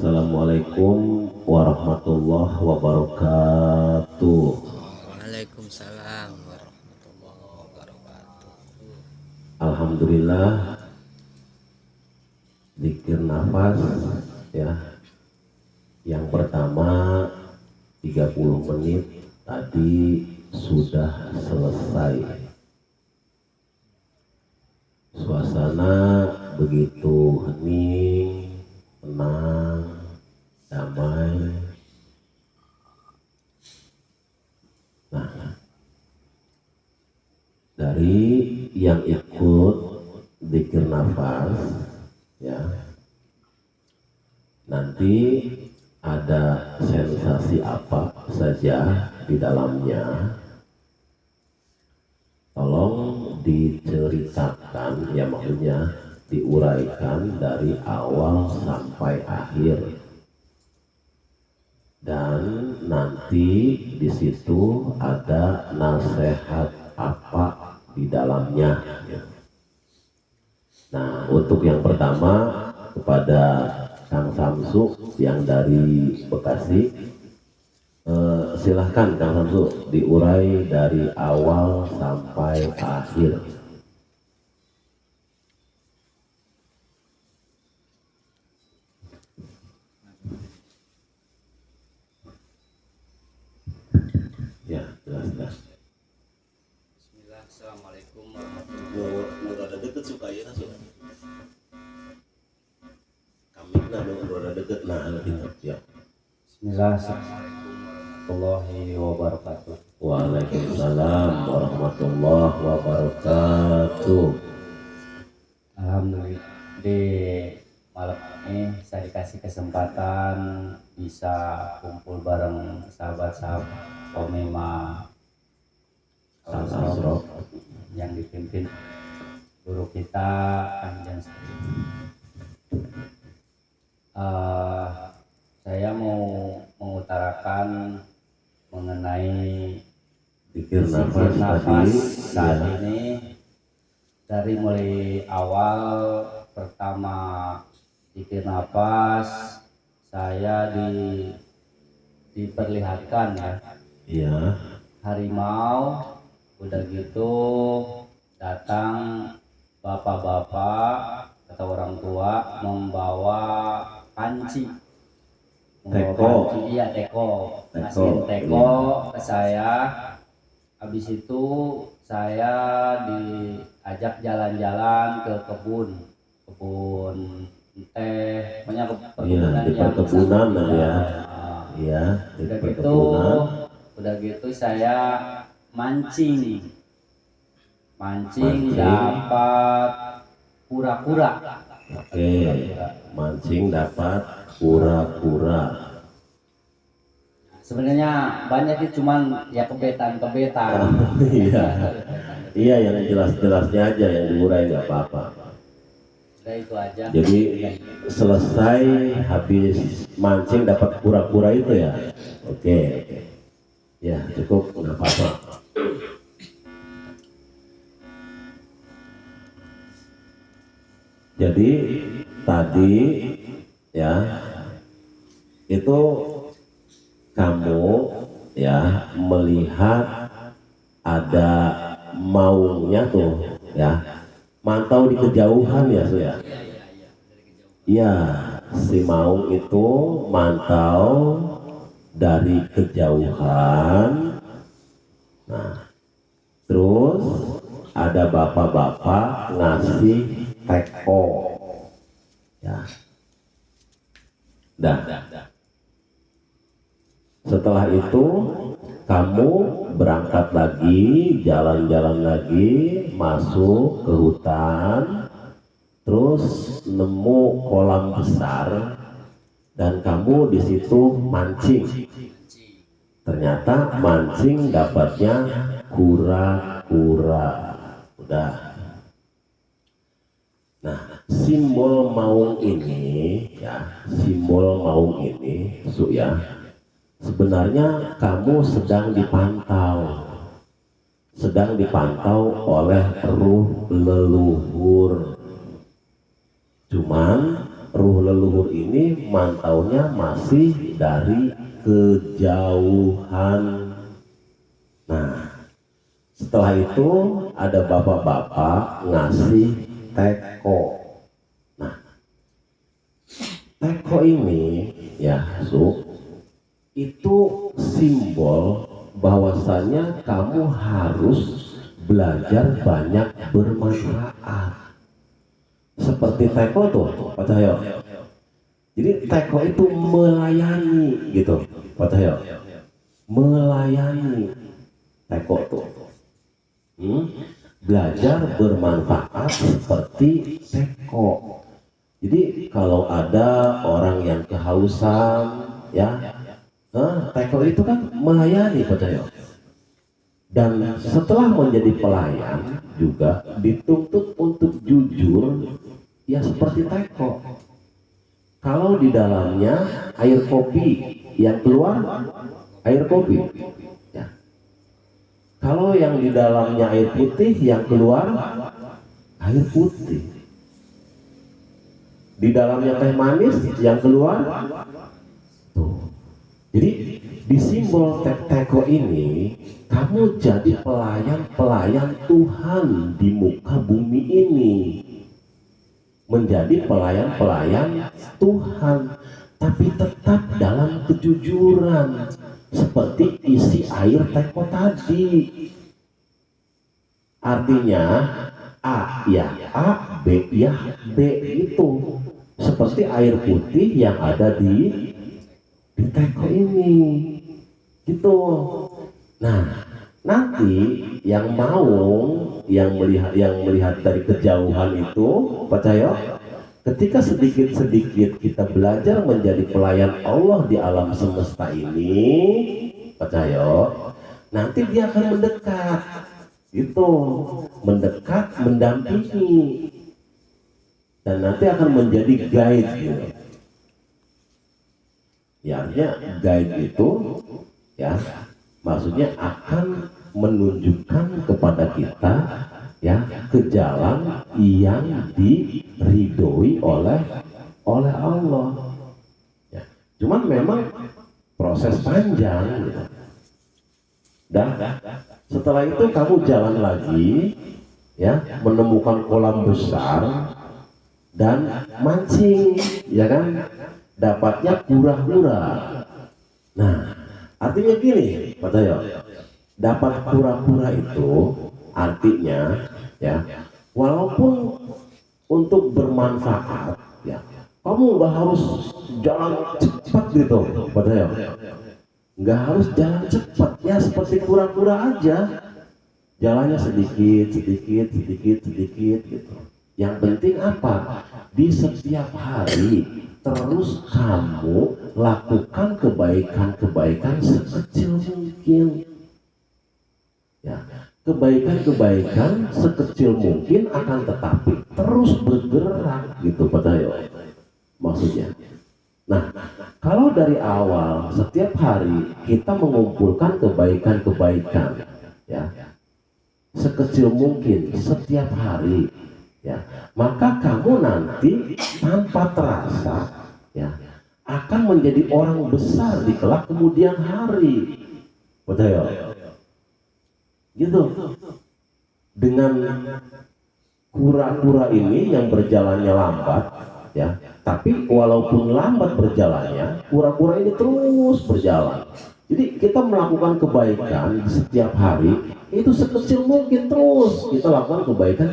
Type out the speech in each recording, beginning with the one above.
Assalamualaikum warahmatullahi wabarakatuh. Waalaikumsalam warahmatullahi wabarakatuh. Alhamdulillah, zikir nafas ya. Yang pertama 30 menit tadi sudah selesai. Suasana begitu hening, tenang, damai. Nah, dari yang ikut zikir nafas ya, nanti ada sensasi apa saja di dalamnya, tolong diceritakan, ya maksudnya diuraikan dari awal sampai akhir. Dan nanti di situ ada nasihat apa di dalamnya. Nah, untuk yang pertama kepada Kang Samsu yang dari Bekasi, silahkan Kang Samsu diurai dari awal sampai akhir. Ya, jelas. Bismillah, assalamualaikum warahmatullahi wabarakatuh. Ada deket suka ya kami ada deket ya. Bismillah, assalamualaikum warahmatullahi wabarakatuh. Waalaikumsalam warahmatullahi wabarakatuh. Alhamdulillah, di malam ini saya dikasih kesempatan bisa kumpul bareng sahabat-sahabat Komema Al-Asraf yang dipimpin guru kita Kanjeng. Saya mau mengutarakan mengenai Zikir nafas tadi saat ya. ini dari mulai awal pertama zikir nafas saya diperlihatkan ya. Iya. Harimau, udah gitu datang bapak-bapak atau orang tua membawa panci, iya teko, ngasihin teko ke saya. Habis itu saya diajak jalan-jalan ke kebun teh, banyak perkebunan di perkebunan ya. Iya, di perkebunan. Udah gitu saya mancing dapat kura-kura. Oke, mancing dapat kura-kura. Sebenarnya banyak sih, cuman ya kebetan. Iya. Iya, yang jelas-jelasnya aja yang diurai nggak apa-apa. Udah itu aja. Jadi selesai habis mancing dapat kura-kura itu ya. Oke. Ya, cukup, nggak apa-apa. Jadi tadi ya itu kamu ya melihat ada maungnya tuh ya, mantau di kejauhan ya Su ya. Iya, si maung itu mantau dari kejauhan. Nah, terus ada bapak-bapak ngasih teko ya. Dah. Setelah itu kamu berangkat lagi, jalan-jalan lagi, masuk ke hutan, terus nemu kolam besar dan kamu di situ mancing. Ternyata mancing dapatnya kura-kura. Udah. Nah, simbol maung ini ya, simbol maung ini Su ya, sebenarnya kamu sedang dipantau oleh ruh leluhur. Cuman ruh leluhur ini mantaunya masih dari kejauhan. Nah, setelah itu ada bapak-bapak ngasih teko. Nah, teko ini ya itu simbol bahwasanya kamu harus belajar banyak bermanfaat. Seperti teko tuh, Pak Cahyo. Jadi teko itu melayani gitu, Pak Cahyo. Melayani teko tuh. Belajar bermanfaat seperti teko. Jadi kalau ada orang yang kehausan, ya, teko itu kan melayani, Pak Cahyo. Dan setelah menjadi pelayan juga dituntut untuk jujur, ya seperti teko. Kalau di dalamnya air kopi, yang keluar air kopi. Ya. Kalau yang di dalamnya air putih, yang keluar air putih. Di dalamnya teh manis, yang keluar tuh. Jadi di simbol teko ini kamu jadi pelayan Tuhan di muka bumi ini, menjadi pelayan Tuhan, tapi tetap dalam kejujuran seperti isi air teko tadi. Artinya A ya A, B ya B, itu seperti air putih yang ada di teko ini gitu. Nah, nanti yang melihat dari kejauhan itu, percaya ketika sedikit-sedikit kita belajar menjadi pelayan Allah di alam semesta ini, percaya nanti dia akan mendekat, itu mendekat, mendampingi, dan nanti akan menjadi guide gitu. Ya, artinya guide itu ya maksudnya akan menunjukkan kepada kita ya ke jalan yang diridhoi oleh Allah. Ya. Cuman memang proses panjang. Ya. Dan setelah itu kamu jalan lagi, ya menemukan kolam besar dan mancing, ya kan? Dapatnya kura-kura. Nah, artinya gini, Pak Tayo, dapat kura-kura itu artinya ya, walaupun untuk bermanfaat, ya, kamu nggak harus jalan cepat gitu, Pak Tayo. Nggak harus jalan cepat, ya seperti kura-kura aja, jalannya sedikit gitu. Yang penting apa? Di setiap hari terus kamu lakukan kebaikan sekecil mungkin. Ya, kebaikan sekecil mungkin akan tetapi terus bergerak gitu, Pak Tayo. Maksudnya. Nah, kalau dari awal setiap hari kita mengumpulkan kebaikan, ya, sekecil mungkin setiap hari, ya, maka kamu nanti tanpa terasa, ya, akan menjadi orang besar di kelak kemudian hari, betul? Gitu. Dengan kura-kura ini yang berjalannya lambat, ya, tapi walaupun lambat berjalannya, kura-kura ini terus berjalan. Jadi kita melakukan kebaikan setiap hari itu sekecil mungkin, terus kita lakukan kebaikan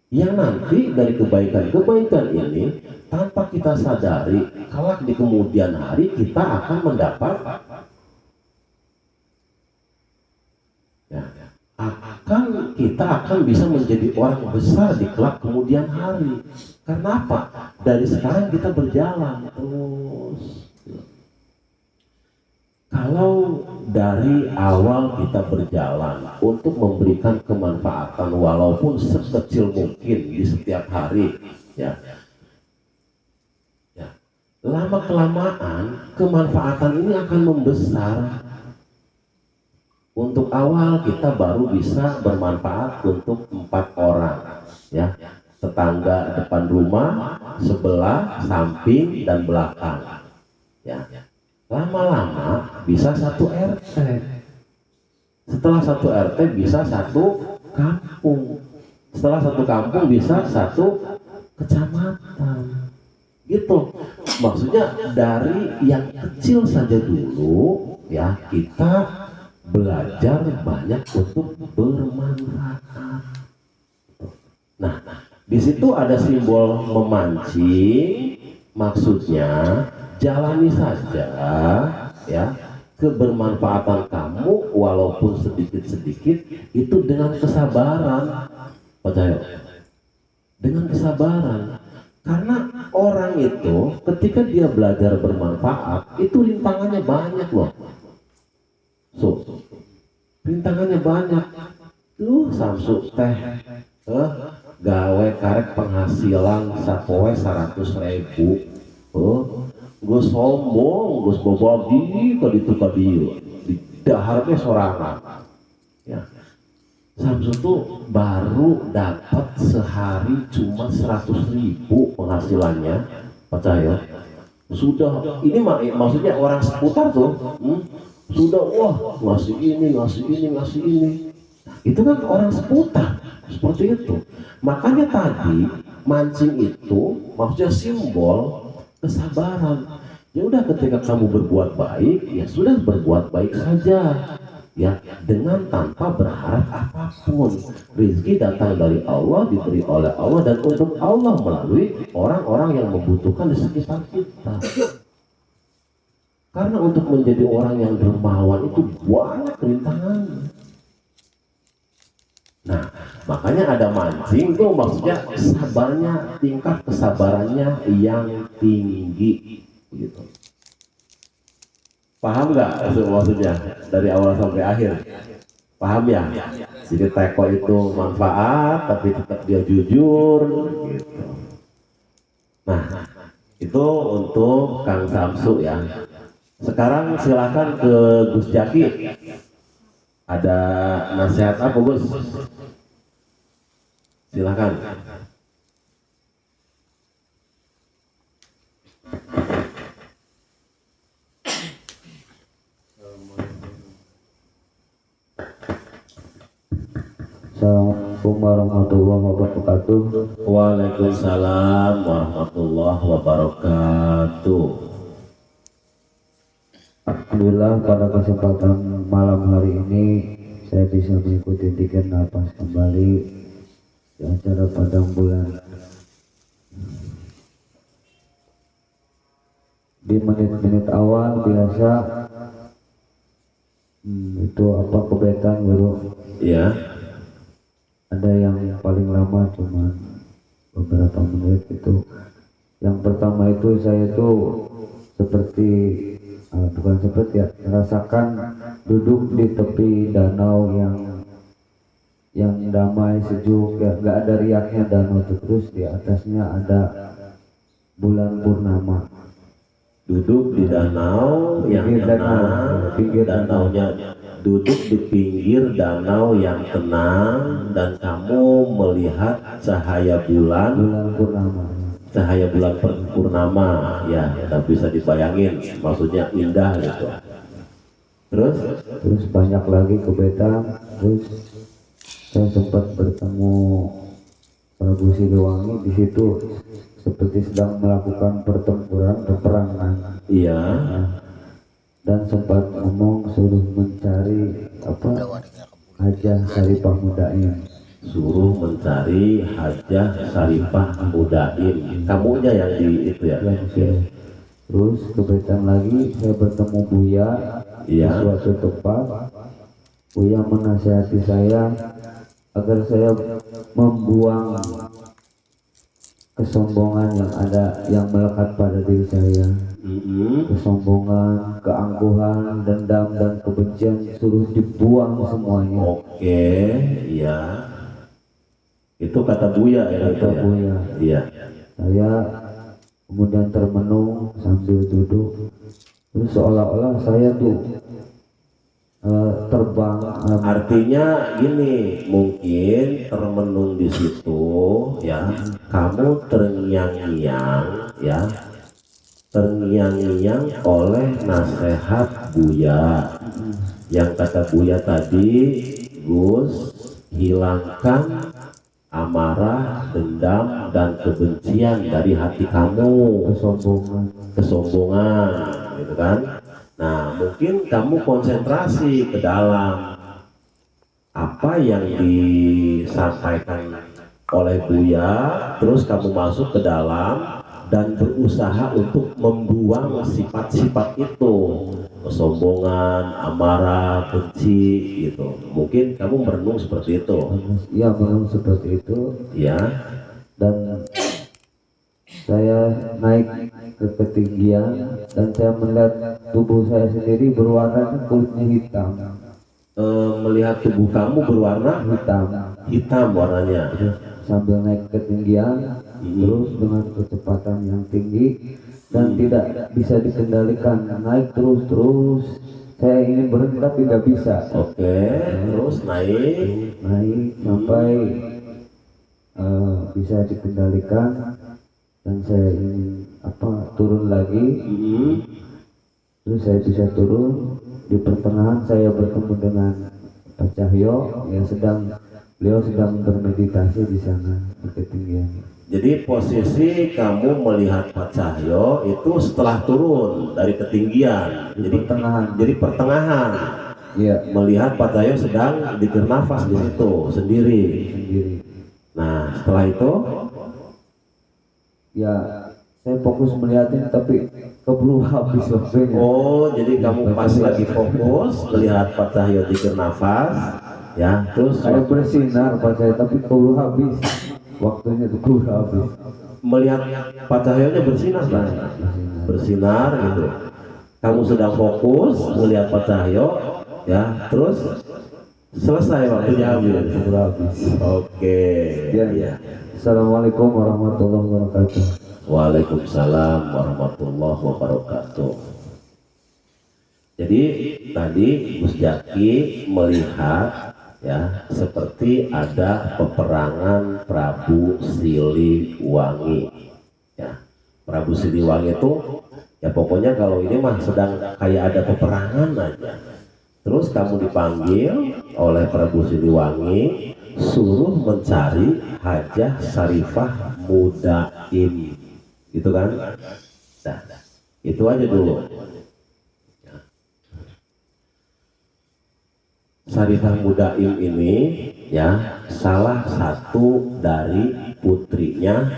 yang nanti dari kebaikan ini tanpa kita sadari, kalau di kemudian hari kita akan mendapat, ya, kita akan bisa menjadi orang besar di kelak kemudian hari. Karena apa? Dari sekarang kita berjalan terus. Kalau dari awal kita berjalan untuk memberikan kemanfaatan walaupun sekecil mungkin di setiap hari, ya, lama kelamaan kemanfaatan ini akan membesar. Untuk awal kita baru bisa bermanfaat untuk 4 orang, ya. tetangga depan rumah, sebelah, samping, dan belakang. Ya, lama-lama bisa satu RT. Setelah satu RT bisa satu kampung. Setelah satu kampung bisa satu kecamatan. Gitu. Maksudnya dari yang kecil saja dulu ya kita belajar banyak untuk bermanfaat. Nah, di situ ada simbol memancing, maksudnya jalani saja ya kebermanfaatan kamu walaupun sedikit-sedikit itu dengan kesabaran, percaya, dengan kesabaran. Karena orang itu ketika dia belajar bermanfaat itu rintangannya banyak loh. Rintangannya banyak. Lu Samsu teh gawe karek penghasilan sapoe 100.000. Gue sombong, gue bobodi ke ditu ka dieu. Di daharnya sorangan. Ya. Samsu tuh baru dapat sehari cuma 100.000 penghasilannya, percaya. Sudah ini maksudnya orang seputar tuh, sudah wah ngasih ini. Itu kan orang seputar seperti itu. Makanya tadi mancing itu maksudnya simbol kesabaran. Ya udah ketika kamu berbuat baik, ya sudah berbuat baik saja. Ya, dengan tanpa berharap apapun. Rezeki datang dari Allah, diberi oleh Allah dan untuk Allah melalui orang-orang yang membutuhkan di sekitar kita. Karena untuk menjadi orang yang dermawan itu banyak rintangan. Nah, makanya ada mancing tuh maksudnya sabarnya, tingkat kesabarannya yang tinggi gitu. Paham nggak maksudnya dari awal sampai akhir? Paham ya? Jadi teko itu manfaat tapi tetap dia jujur gitu. Nah, itu untuk Kang Samsu ya. Sekarang silakan ke Gus Jaki. Ada nasihat apa Gus? Silakan. Assalamualaikum warahmatullahi wabarakatuh. Waalaikumsalam warahmatullahi wabarakatuh. Alhamdulillah pada kesempatan malam hari ini saya bisa mengikuti tiket napas kembali di acara Padang Bulan. Di menit-menit awal biasa itu apa kebetan guru? Ya. Ada yang paling lama cuma beberapa menit itu. Yang pertama itu saya tuh seperti bukan seperti ya, merasakan duduk di tepi danau yang damai sejuk ya, nggak ada riaknya danau itu, terus di atasnya ada bulan purnama. Duduk di danau yang tenang, danaunya duduk di pinggir danau yang tenang dan kamu melihat cahaya bulan Purnama. Cahaya bulan purnama ya, tak bisa dibayangin, maksudnya indah gitu. Terus Banyak lagi kebetan. Terus saya sempat bertemu Prabu Siliwangi di situ seperti sedang melakukan peperangan. iya. Dan sempat ngomong suruh mencari Hajah Saripah Mudain. Suruh mencari Hajah Saripah Mudain. Kamunya yang di itu ya. Terus kebetulan lagi saya bertemu Buya di Iya. suatu tempat. Buya menasihati saya agar saya membuang kesombongan yang melekat pada diri saya. Kesombongan, keangkuhan, dendam dan kebencian suruh dibuang semuanya. Oke, iya. Itu kata Buya ya. Kata Buya. Iya. Saya kemudian termenung sambil duduk, terus seolah-olah saya tuh terbang. Artinya gini, mungkin termenung di situ ya, kamu terngiang-ngiang ya, terngiang-ngiang oleh nasihat Buya. Yang kata Buya tadi, Gus, hilangkan amarah, dendam, dan kebencian dari hati kamu, kesombongan, gitu kan? Nah, mungkin kamu konsentrasi ke dalam apa yang disampaikan oleh Buya, terus kamu masuk ke dalam dan berusaha untuk membuang sifat-sifat itu, kesombongan, amarah, benci, gitu. Mungkin kamu merenung seperti itu, Ya memang seperti itu. ya. Dan saya naik ke ketinggian dan saya melihat tubuh saya sendiri berwarna kulitnya hitam. Melihat tubuh kamu berwarna hitam warnanya. Terus sambil naik ketinggian, terus dengan kecepatan yang tinggi dan tidak bisa dikendalikan, naik terus. Saya ingin berhenti tapi nggak bisa. Oke, terus naik. Naik sampai bisa dikendalikan dan saya ingin turun lagi. Terus saya bisa turun. Di pertengahan saya bertemu dengan Pak Cahyo yang beliau sedang bermeditasi di sana di ketinggian. Jadi posisi kamu melihat Pak Cahyo itu setelah turun dari ketinggian. Jadi pertengahan. Iya. Melihat Pak Cahyo sedang dikir nafas di situ sendiri. Nah, setelah itu ya saya fokus melihatin tapi keburu habis waktunya. oh, jadi kamu pas lagi fokus melihat Pak Cahyo dikir nafas, ya, terus Saya bersinar Pak Cahyo tapi keburu habis. Waktunya itu keburu habis. melihat Pak Cahyonya bersinar kan? Bersinar gitu. Kamu sedang fokus melihat Pak Cahyo, ya, terus selesai waktunya habis. Keburu habis. Oke. Ya. Assalamualaikum warahmatullahi wabarakatuh. Waalaikumsalam warahmatullahi wabarakatuh. Jadi tadi Gus Jaki melihat ya seperti ada peperangan Prabu Siliwangi. Ya, Prabu Siliwangi itu ya pokoknya kalau ini mah sedang kayak ada peperangan aja. Terus kamu dipanggil oleh Prabu Siliwangi, suruh mencari Hajah Sarifah Mudaim, gitu kan? Nah, itu aja dulu. Sarifah Mudaim ini ya salah satu dari putrinya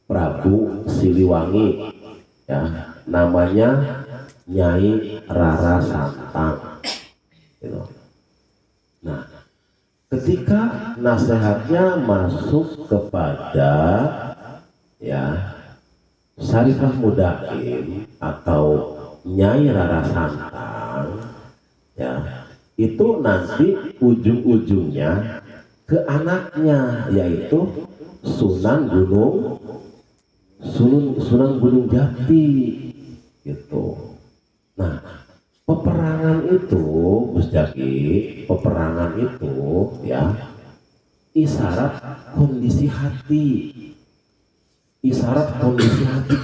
Prabu Siliwangi, ya, namanya Nyai Rara Santang, gitu. Nah, ketika nasihatnya masuk kepada ya Sarifah Mudaim atau Nyai Rara Santang, ya, itu nanti ujung-ujungnya ke anaknya, yaitu Sunan Gunung Jati, gitu. Nah, peperangan itu Gus Jaki, peperangan itu ya isyarat kondisi hati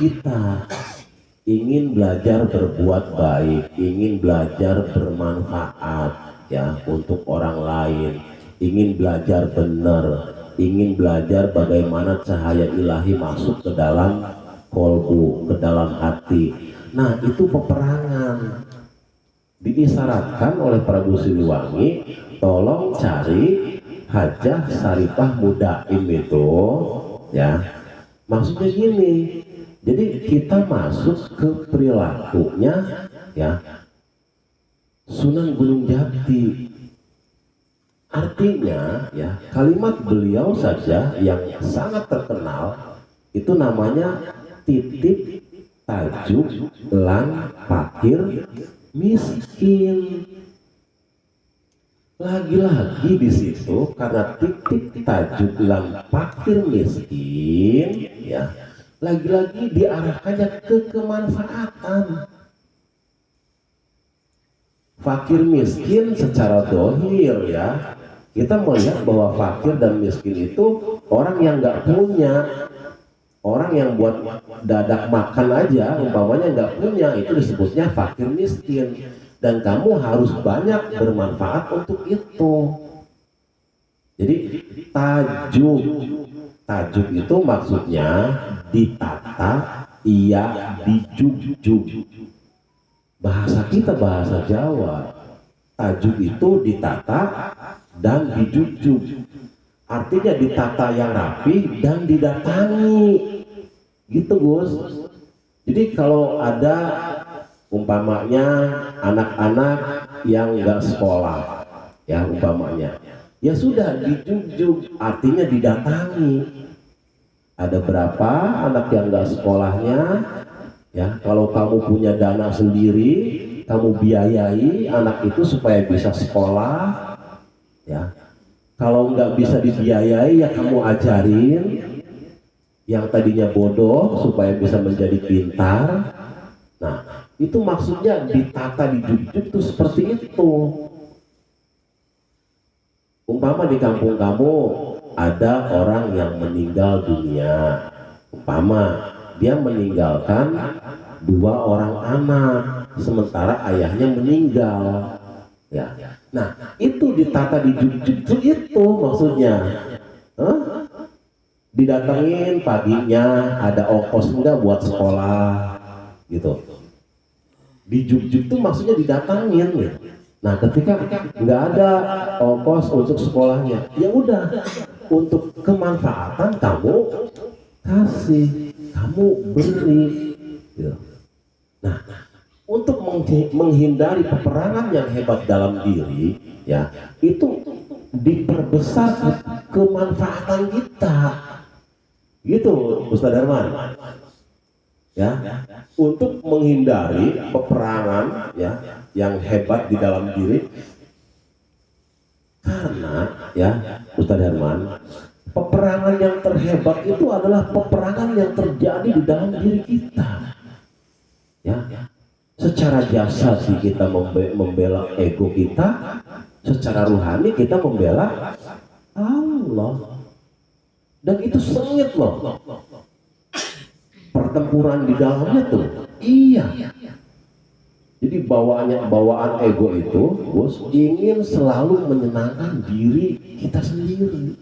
kita, ingin belajar berbuat baik, ingin belajar bermanfaat ya untuk orang lain, ingin belajar benar, ingin belajar bagaimana cahaya ilahi masuk ke dalam kolbu, ke dalam hati. Nah, itu peperangan diisyaratkan oleh Prabu Siliwangi, tolong cari Hajah Sarifah Mudaim itu, ya. Maksudnya gini, jadi kita masuk ke perilakunya ya Sunan Gunung Jati. Artinya ya kalimat beliau saja yang sangat terkenal itu namanya titip tajuk lan fakir miskin. Lagi-lagi di situ karena titip tajuk lan fakir miskin ya, lagi-lagi diarahkannya ke kemanfaatan. fakir miskin secara dohir ya, kita melihat bahwa fakir dan miskin itu orang yang nggak punya, orang yang buat dadak makan aja umpamanya nggak punya, itu disebutnya fakir miskin, dan kamu harus banyak bermanfaat untuk itu. Jadi tajuk itu maksudnya ditata, iya dijunjung. Bahasa kita bahasa Jawa, tajuk itu ditata dan dijunjung. Artinya ditata yang rapi dan didatangi, gitu Gus. Jadi kalau ada umpamanya anak-anak yang nggak sekolah, ya umpamanya, ya sudah dijunjung, artinya didatangi. Ada berapa anak yang nggak sekolahnya, ya kalau kamu punya dana sendiri, kamu biayai anak itu supaya bisa sekolah, ya. Kalau nggak bisa dibiayai, ya kamu ajarin yang tadinya bodoh supaya bisa menjadi pintar. Nah, itu maksudnya ditata, dijunjung itu seperti itu. Umpama di kampung kamu ada orang yang meninggal dunia, umpama dia meninggalkan 2 orang anak, sementara ayahnya meninggal, ya. Nah, itu ditata dijunjung itu maksudnya. Hah? Didatengin paginya, ada ongkos enggak buat sekolah, gitu. Dijunjung itu maksudnya didatangin, gitu. Nah, ketika nggak ada ongkos untuk sekolahnya, ya udah, untuk kemanfaatan kamu kasih, kamu beri, gitu. Nah, untuk menghindari peperangan yang hebat dalam diri, ya itu diperbesar kemanfaatan kita, gitu Ustaz Darman, ya, untuk menghindari peperangan ya yang hebat di dalam diri. Karena ya Ustaz Darman, peperangan yang terhebat itu adalah peperangan yang terjadi di dalam diri kita, ya. Secara jasad kita membela ego kita, secara rohani kita membela Allah, dan itu sengit loh pertempuran di dalamnya tuh. Iya. Jadi bawaan ego itu, Bos, ingin selalu menyenangkan diri kita sendiri.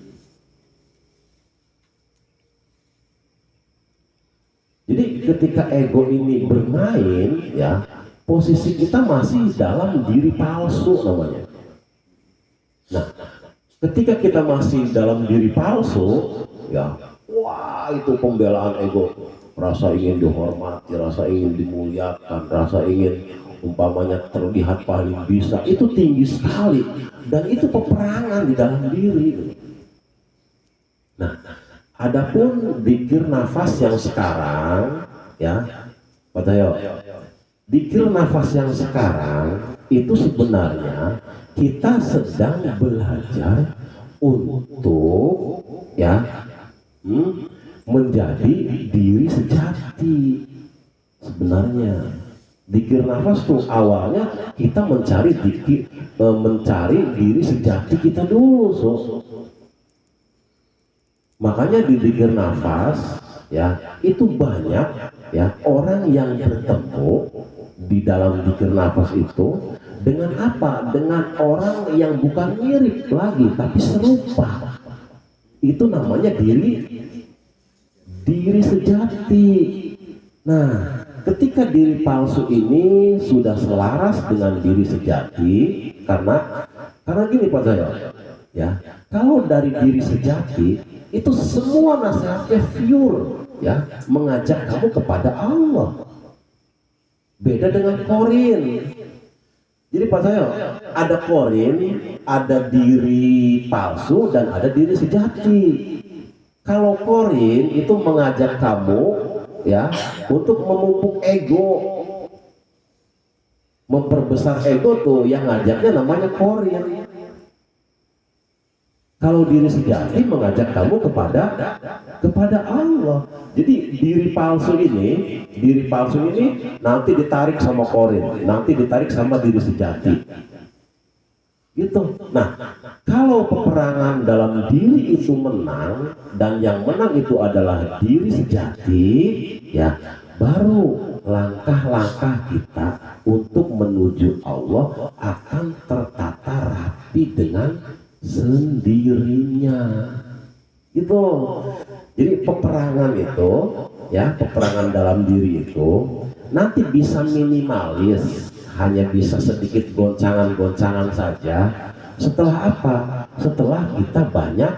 Jadi ketika ego ini bermain, ya, posisi kita masih dalam diri palsu namanya. Nah, ketika kita masih dalam diri palsu, ya, wah itu pembelaan ego, rasa ingin dihormati, rasa ingin dimuliakan, rasa ingin umpamanya terlihat paling bisa, itu tinggi sekali, dan itu peperangan di dalam diri. Nah, adapun dzikir nafas yang sekarang, ya, Pak Tayo, dzikir nafas yang sekarang itu sebenarnya kita sedang belajar untuk ya menjadi diri sejati. Sebenarnya dzikir nafas tuh awalnya kita mencari diri sejati kita dulu, so. Makanya di dzikir nafas ya itu banyak ya orang yang bertemu di dalam dzikir nafas itu dengan apa? Dengan orang yang bukan mirip lagi tapi serupa. Itu namanya diri sejati. Nah, ketika diri palsu ini sudah selaras dengan diri sejati, karena gini Pak Zayo, ya, kalau dari diri sejati itu semua nasihatnya pure, ya, mengajak kamu kepada Allah. Beda dengan korin. Jadi Pak Zayo, ada korin, ada diri palsu dan ada diri sejati. Kalau korin itu mengajak kamu ya untuk memupuk ego, memperbesar ego tuh, yang ngajaknya namanya korin. Kalau diri sejati mengajak kamu kepada Allah. Jadi diri palsu ini nanti ditarik sama korin, nanti ditarik sama diri sejati. Gitu. Nah, kalau peperangan dalam diri itu menang dan yang menang itu adalah diri sejati, ya, baru langkah-langkah kita untuk menuju Allah akan tertata rapi dengan sendirinya. Gitu. Jadi peperangan itu, ya, peperangan dalam diri itu nanti bisa minimalis, hanya bisa sedikit goncangan-goncangan saja. Setelah apa? Setelah kita banyak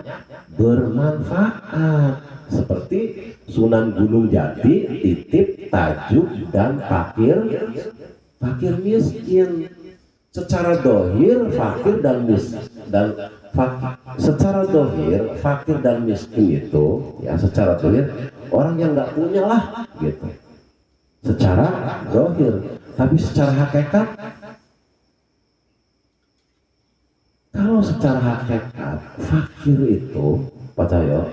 bermanfaat, seperti Sunan Gunung Jati, titip, tajuk, dan fakir miskin. Secara dohir fakir dan miskin secara dohir fakir dan miskin itu, ya, secara dohir orang yang nggak punya lah, gitu, secara dohir. Tapi secara hakikat, kalau secara hakikat fakir itu, Pak Cahyo,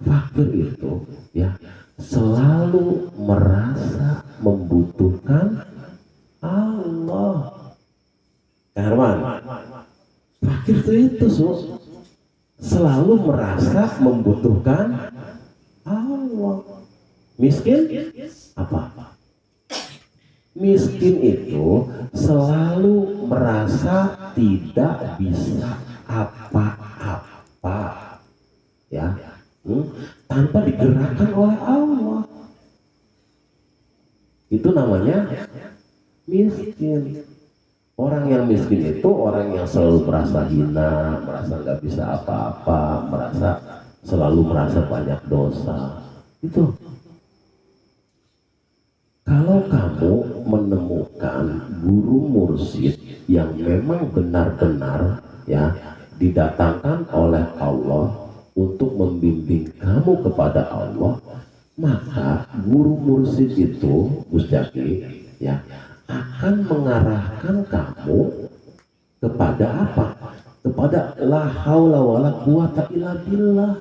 fakir itu, ya, selalu merasa membutuhkan Allah. Herman, fakir itu selalu merasa membutuhkan Allah. Miskin apa? Miskin itu selalu merasa tidak bisa apa-apa, ya, tanpa digerakkan oleh Allah. Itu namanya miskin. Orang yang miskin itu orang yang selalu merasa hina, merasa nggak bisa apa-apa, selalu merasa banyak dosa. Itu. Kalau kamu menemukan guru mursyid yang memang benar-benar, ya, didatangkan oleh Allah untuk membimbing kamu kepada Allah, maka guru mursyid itu, Gus Jaki, ya, akan mengarahkan kamu kepada apa? Kepada la haula wala quwata illa billah.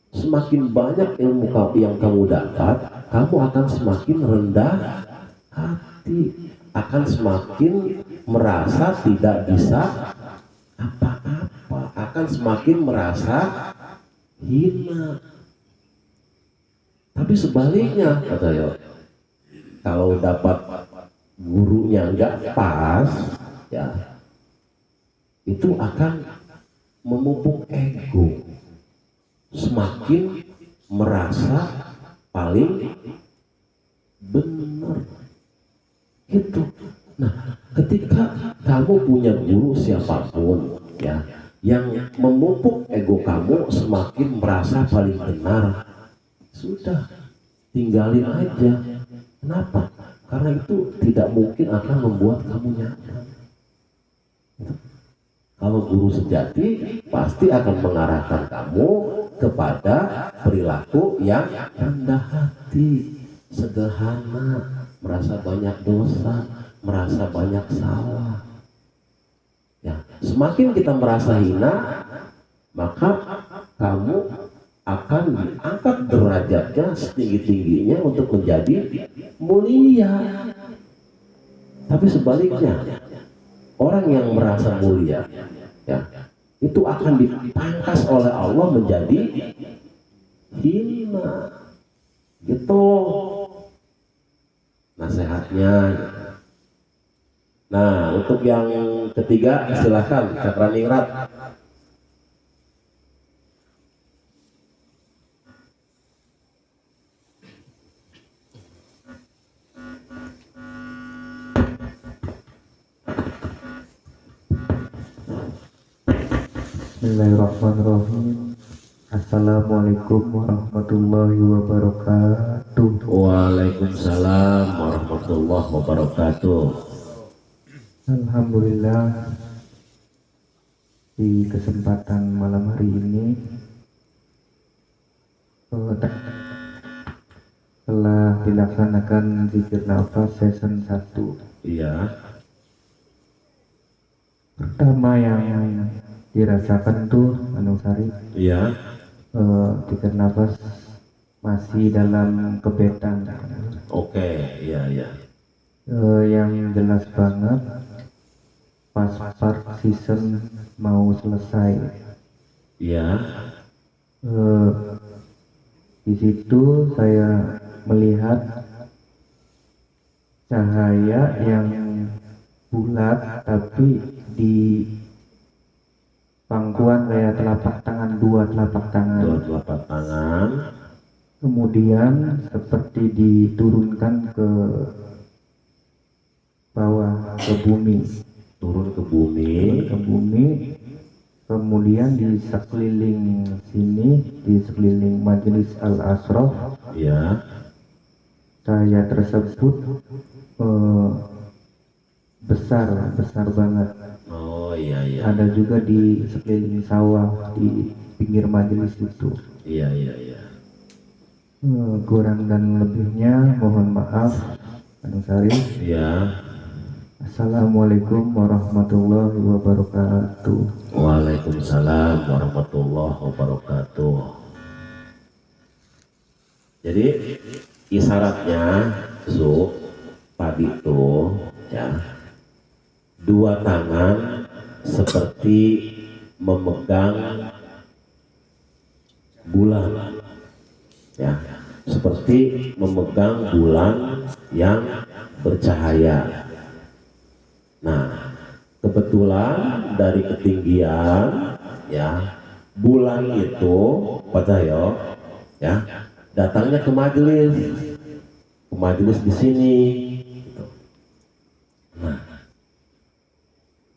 Semakin banyak ilmu yang kamu dapat, kamu akan semakin rendah hati, akan semakin merasa tidak bisa apa-apa, akan semakin merasa hina. Tapi sebaliknya, katanya, kalau dapat gurunya nggak pas, ya, itu akan memupuk ego, semakin merasa paling benar, gitu. Nah, ketika kamu punya guru siapapun, ya, yang memupuk ego kamu semakin merasa paling benar, sudah, tinggalin aja. Kenapa? Karena itu tidak mungkin akan membuat kamu nyaman. Kalau guru sejati pasti akan mengarahkan kamu kepada perilaku yang rendah hati, sederhana, merasa banyak dosa, merasa banyak salah. Ya, semakin kita merasa hina, maka kamu akan diangkat derajatnya setinggi-tingginya untuk menjadi mulia. Tapi sebaliknya, orang yang merasa mulia, ya, itu akan dipangkas oleh Allah menjadi hina. Gitu nasihatnya. Nah, untuk yang ketiga silahkan Cakraningrat. Bismillahirrahmanirrahim. Assalamualaikum warahmatullahi wabarakatuh. Waalaikumsalam warahmatullahi wabarakatuh. Alhamdulillah, di kesempatan malam hari ini telah dilaksanakan zikir nafas season 1. Iya. Pertama yang dirasakan tuh Anusari, Iya. tikar nafas masih dalam kebetan. Oke, iya iya. Yang jelas banget pas part season mau selesai, Iya. eh, di situ saya melihat cahaya yang bulat tapi di pangkuan kayak telapak tangan, dua telapak tangan, Dua telapak tangan. kemudian seperti diturunkan ke bawah, ke bumi, Turun ke bumi. kemudian di sekeliling sini, di sekeliling majelis Al-Asraf, Iya. cahaya tersebut besar banget. Oh iya iya. Ada juga di sekeliling sawah di pinggir majelis itu. Iya iya iya. Kurang dan lebihnya mohon maaf Anusari. Iya. Assalamualaikum warahmatullahi wabarakatuh. Waalaikumsalam warahmatullahi wabarakatuh. Jadi isyaratnya tadi tuh ya, dua tangan seperti memegang bulan ya, seperti memegang bulan yang bercahaya. Nah, kebetulan dari ketinggian ya, bulan itu Pak Cahyo ya, datangnya ke majelis di sini. Nah,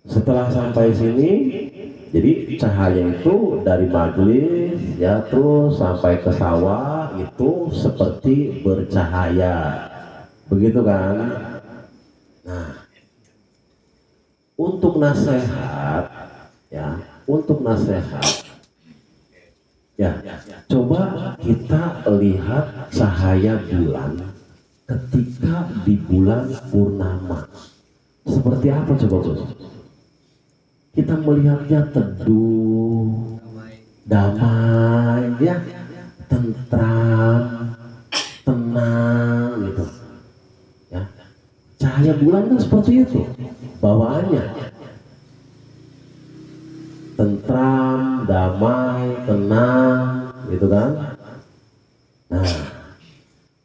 setelah sampai sini, jadi cahaya itu dari majelis ya terus sampai ke sawah itu seperti bercahaya, begitu kan? Nah, untuk nasihat ya, coba kita lihat cahaya bulan ketika di bulan purnama seperti apa coba Gus? Kita melihatnya teduh, damai ya, tentram, tenang gitu ya. Cahaya bulan kan seperti itu bawaannya, tentram, damai, tenang gitu kan. Nah,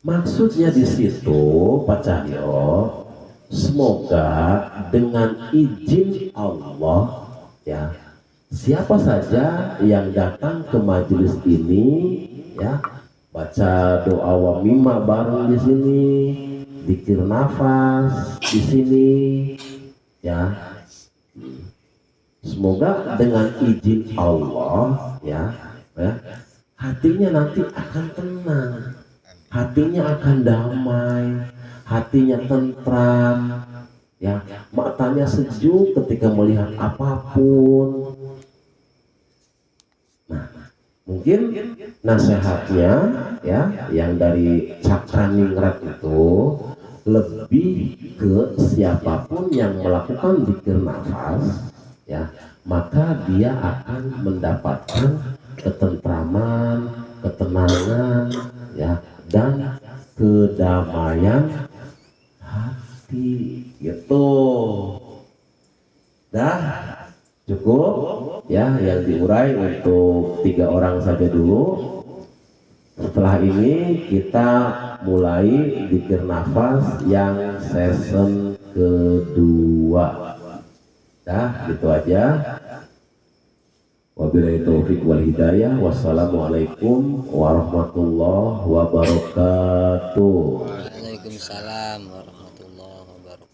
maksudnya di situ Pak Cahyo, semoga dengan izin Allah ya, siapa saja yang datang ke majelis ini ya, baca doa wamimah bareng di sini, zikir nafas di sini ya, semoga dengan izin Allah ya, hatinya nanti akan tenang, hatinya akan damai, hatinya tentram ya, matanya sejuk ketika melihat apapun. Nah, mungkin nasihatnya ya yang dari Cakraningrat itu lebih ke siapapun yang melakukan zikir nafas ya, maka dia akan mendapatkan ketentraman, ketenangan ya, dan kedamaian hati gitu. Dah cukup ya yang diurai untuk 3 orang saja dulu. Setelah ini kita mulai zikir nafas yang season kedua. Dah gitu aja. Wabillahi taufiq wal hidayah. Wassalamualaikum warahmatullahi wabarakatuh. Waalaikumsalam warahmatullahi wabarakatuh.